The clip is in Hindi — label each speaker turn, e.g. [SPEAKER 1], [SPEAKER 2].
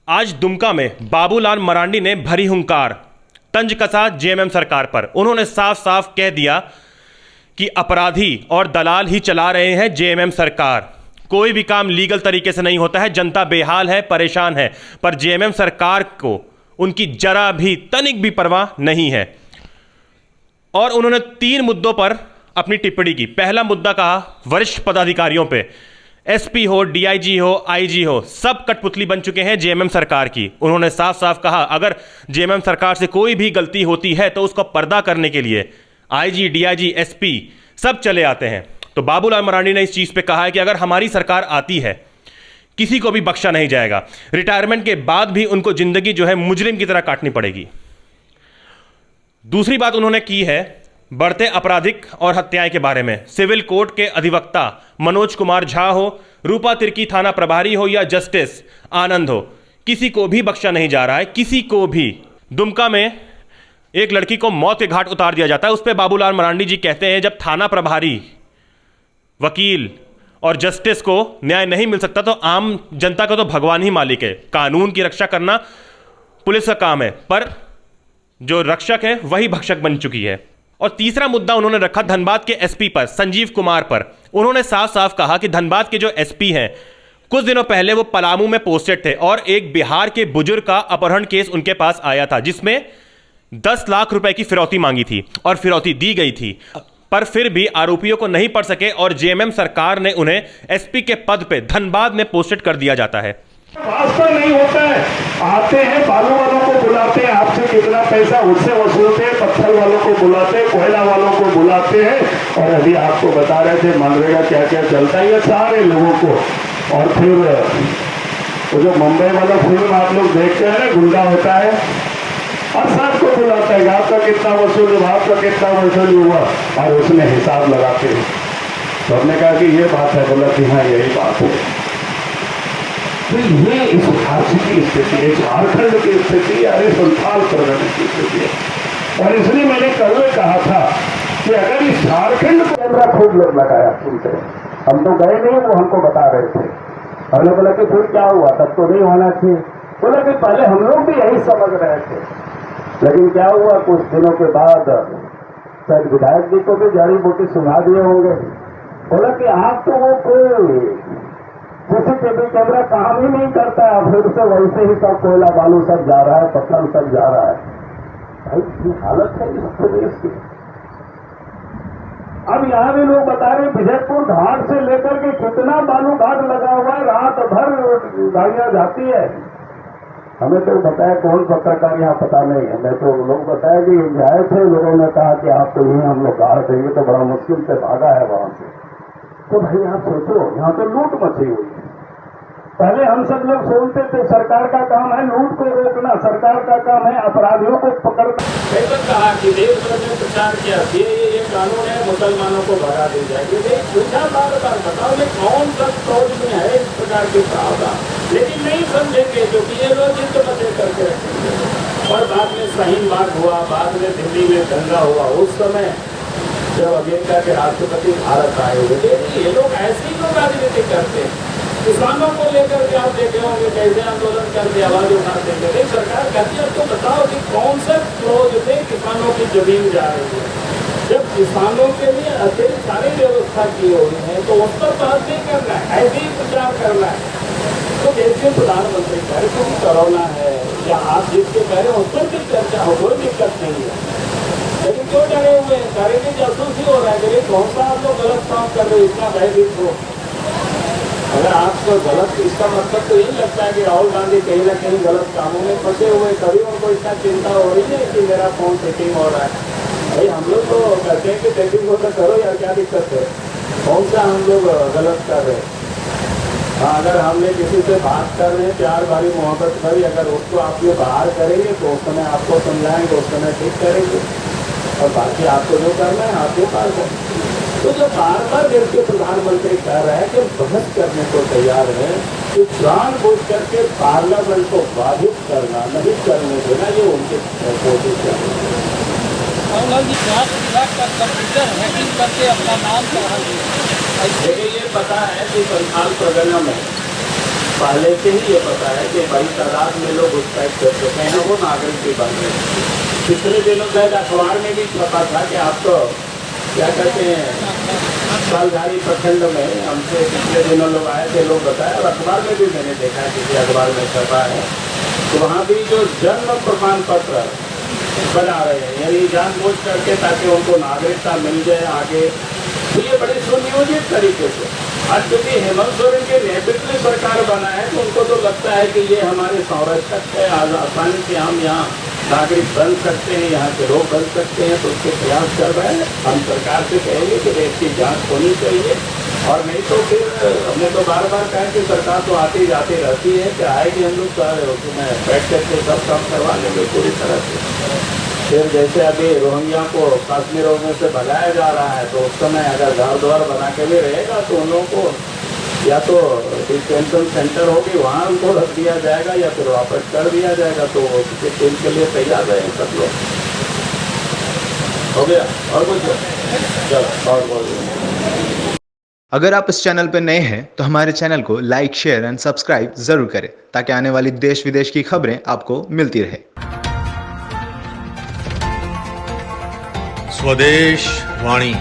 [SPEAKER 1] आज दुमका में बाबूलाल मरांडी ने भरी हुंकार, तंज कसा जेएमएम सरकार पर। उन्होंने साफ साफ कह दिया कि अपराधी और दलाल ही चला रहे हैं जेएमएम सरकार। कोई भी काम लीगल तरीके से नहीं होता है, जनता बेहाल है, परेशान है, पर जेएमएम सरकार को उनकी जरा भी तनिक भी परवाह नहीं है। और उन्होंने 3 मुद्दों पर अपनी टिप्पणी की। पहला मुद्दा कहा, वरिष्ठ पदाधिकारियों पे, एसपी हो, डीआईजी हो, आईजी हो, सब कठपुतली बन चुके हैं जेएमएम सरकार की। उन्होंने साफ साफ कहा, अगर जेएमएम सरकार से कोई भी गलती होती है तो उसका पर्दा करने के लिए आईजी, डीआईजी, एसपी सब चले आते हैं। तो बाबूलाल मरांडी ने इस चीज पे कहा है कि अगर हमारी सरकार आती है, किसी को भी बख्शा नहीं जाएगा। रिटायरमेंट के बाद भी उनको जिंदगी जो है मुजरिम की तरह काटनी पड़ेगी। दूसरी बात उन्होंने की है बढ़ते आपराधिक और हत्याएं के बारे में। सिविल कोर्ट के अधिवक्ता मनोज कुमार झा हो, रूपा तिर्की थाना प्रभारी हो या जस्टिस आनंद हो, किसी को भी बख्शा नहीं जा रहा है, किसी को भी। दुमका में एक लड़की को मौत के घाट उतार दिया जाता है। उस पर बाबूलाल मरांडी जी कहते हैं, जब थाना प्रभारी, वकील और जस्टिस को न्याय नहीं मिल सकता तो आम जनता का तो भगवान ही मालिक है। कानून की रक्षा करना पुलिस का काम है, पर जो रक्षक है वही भक्षक बन चुकी है। और तीसरा मुद्दा उन्होंने रखा धनबाद के एसपी पर, संजीव कुमार पर। उन्होंने साफ साफ कहा कि धनबाद के जो एसपी हैं, कुछ दिनों पहले वो पलामू में पोस्टेड थे और एक बिहार के बुजुर्ग का अपहरण केस उनके पास आया था, जिसमें 10 लाख रुपए की फिरौती मांगी थी और फिरौती दी गई थी, पर फिर भी आरोपियों को नहीं पड़ सके और जेएमएम सरकार ने उन्हें एसपी के पद पे धनबाद में पोस्टेड कर दिया जाता है।
[SPEAKER 2] वास्ता नहीं होता है, आते हैं, बालू वालों को बुलाते हैं, आपसे कितना पैसा उससे वसूलते हैं, पत्थर वालों को बुलाते हैं, कोयला वालों को बुलाते हैं। और अभी आपको बता रहे थे मनरेगा क्या क्या चलता है, ये सारे लोगों को। और फिर वो जो मुंबई वाला फिल्म आप लोग देखते हैं ना, गुंडा होता है और सबको बुलाता है, आपका कितना वसूल हुआ, आपका कितना वसूल हुआ, और उसमें हिसाब लगाते हैं। तो हमने कहा कि ये बात है, बोला कि हाँ यही बात है। तो ये इस झांसी की स्थिति है, झारखंड की स्थिति, अरे संथाल प्रगति की स्थिति है। और इसलिए मैंने कल कहा था कि अगर इस झारखंड को कैमरा खूब लोग लगाया सुनते, हम तो गए नहीं, वो हमको बता रहे थे। हमने बोला कि फिर क्या हुआ, तब तो नहीं होना चाहिए। बोला कि पहले हम लोग भी यही समझ रहे थे, लेकिन क्या हुआ, कुछ दिनों के बाद शायद विधायक जी को भी जड़ी बूटी सुना दिए होंगे। बोला कि आप तो वो कोई सीसीटीवी कैमरा काम ही नहीं करता है, फिर से वैसे ही सब कोयला बालू सब जा रहा है, पत्थर सब जा रहा है। भाई ये हालत है इस प्रदेश की। अब यहाँ भी लोग बता रहे विजयपुर घाट से लेकर के कितना बालू घाट लगा हुआ है, रात भर गाड़ियां जाती है। हमें तो बताया कौन पत्रकार यहाँ पता नहीं है, मैं तो लोग बताया कि आए थे, लोगों ने कहा कि आपको यही हम लोग गाड़ देंगे, तो बड़ा मुश्किल से भागा है वहां से। तो भाई आप सोचो, यहाँ तो लूट मची हुई है। पहले हम सब लोग सोचते थे सरकार का काम है लूट को रोकना, सरकार का काम है अपराधियों को पकड़ना।
[SPEAKER 3] तो कहा कि देश भर में प्रचार किया, ये कानून है, मुसलमानों को भगा दी जाएगी। पूछा बार बार, बताओ ये कौन सा फौज में है इस प्रकार के प्रावधान, लेकिन नहीं समझेंगे, क्योंकि ये लोग जिद मजे करके रखेंगे। और बाद में शाहीन बाग हुआ, बाद में दिल्ली में दंगा हुआ, उस समय जब अमेरिका के राष्ट्रपति भारत आए हुए थे, ये लोग ऐसे ही लोग राजनीति करते हैं। किसानों को लेकर के आप देखे होंगे कैसे आंदोलन करके आवाज उठाते थे। सरकार कहती है तो बताओ कि कौन से क्लोज थे किसानों की जमीन जा रही है, जब किसानों के लिए अतिरिक्त सारी व्यवस्था की हुई है, तो उस पर बात नहीं करना है, ऐसे ही प्रचार करना है। तो देश के प्रधानमंत्री कह रहे क्योंकि कोरोना है या आप जिसके कह रहे हैं उस पर भी चर्चा हो, कोई दिक्कत नहीं है, लेकिन क्यों डरे हुए हैं? करेंगे जासूसी हो रहा है, कौन सा आप लोग गलत काम कर रहे हो, इतना भयभीत हो। अगर आपको गलत, इसका मतलब तो यही लगता है कि राहुल गांधी कहीं ना कहीं गलत कामों में फंसे हुए, तभी उनको इतना चिंता हो रही है कि मेरा फोन सेटिंग हो रहा है। भाई हम लोग तो कहते हैं कि सेटिंग हो तो करो यार, क्या दिक्कत है, कौन सा हम लोग गलत कर रहे हैं। हाँ, अगर हमने किसी से बात कर रहे हैं, प्यार भरी मोहब्बत भरी, अगर उसको आप ये बाहर करेंगे तो उस समय आपको समझाएंगे, उस समय ठीक करेंगे, और बाकी आपको जो करना है आपके पास है। तो जो बार बार देश के प्रधानमंत्री कह रहे हैं कि बहस करने को तैयार है, तो जानबूझ करके पार्लियामेंट को बाधित करना, नहीं करने देना, ये उनकी कोशिश है।
[SPEAKER 4] विभाग का कंप्यूटर हैकिंग करके अपना नाम चढ़ा दिया।
[SPEAKER 3] देखिए ये पता है कि संथाल प्रगना में पहले से ही ये पता है कि बड़ी तादाद में लोग उस टाइप कर चुके हैं, वो नागरिक भी बन रहे हैं। पिछले दिनों शायद अखबार में भी छपा था कि आप तो क्या कहते हैं सालधारी प्रखंड में हमसे पिछले दिनों लोग आए थे, लोग बताए, और अखबार में भी मैंने देखा है, किसी अखबार में छपा है, तो वहाँ भी जो जन्म प्रमाण पत्र बना रहे हैं, यानी जानबूझ करके ताकि उनको नागरिकता मिल जाए आगे, तो ये बड़े सुनियोजित तरीके से। आज क्योंकि हेमंत सोरेन के नेतृत्व में सरकार बना है तो उनको तो लगता है कि ये हमारे संरक्षक है, आसानी से हम यहाँ नागरिक बन सकते हैं, यहाँ के लोग बन सकते हैं, तो उसके प्रयास कर रहे हैं। हम सरकार से कहेंगे कि देश की जांच होनी चाहिए, और नहीं तो फिर हमने तो बार बार कहा कि सरकार तो आती जाती रहती है, कि आएगी हम लोग उसमें बैठ करके सब काम करवा लेंगे पूरी तरह से। फिर जैसे अभी रोहिंग्या को कश्मीर में से भगाया जा रहा है, तो उस समय अगर घर द्वार बना के भी रहेगा तो उन लोगों को या तो डिटेंशन सेंटर होगी वहाँ उनको रख दिया जाएगा, या फिर वापस कर दिया जाएगा, तो किसी टीम के लिए तैयार रहे सब लोग। हो गया और कुछ? चलो और बोल।
[SPEAKER 5] अगर आप इस चैनल पर नए हैं तो हमारे चैनल को लाइक, शेयर एंड सब्सक्राइब जरूर करें ताकि आने वाली देश विदेश की खबरें आपको मिलती रहे।
[SPEAKER 6] स्वदेश वाणी।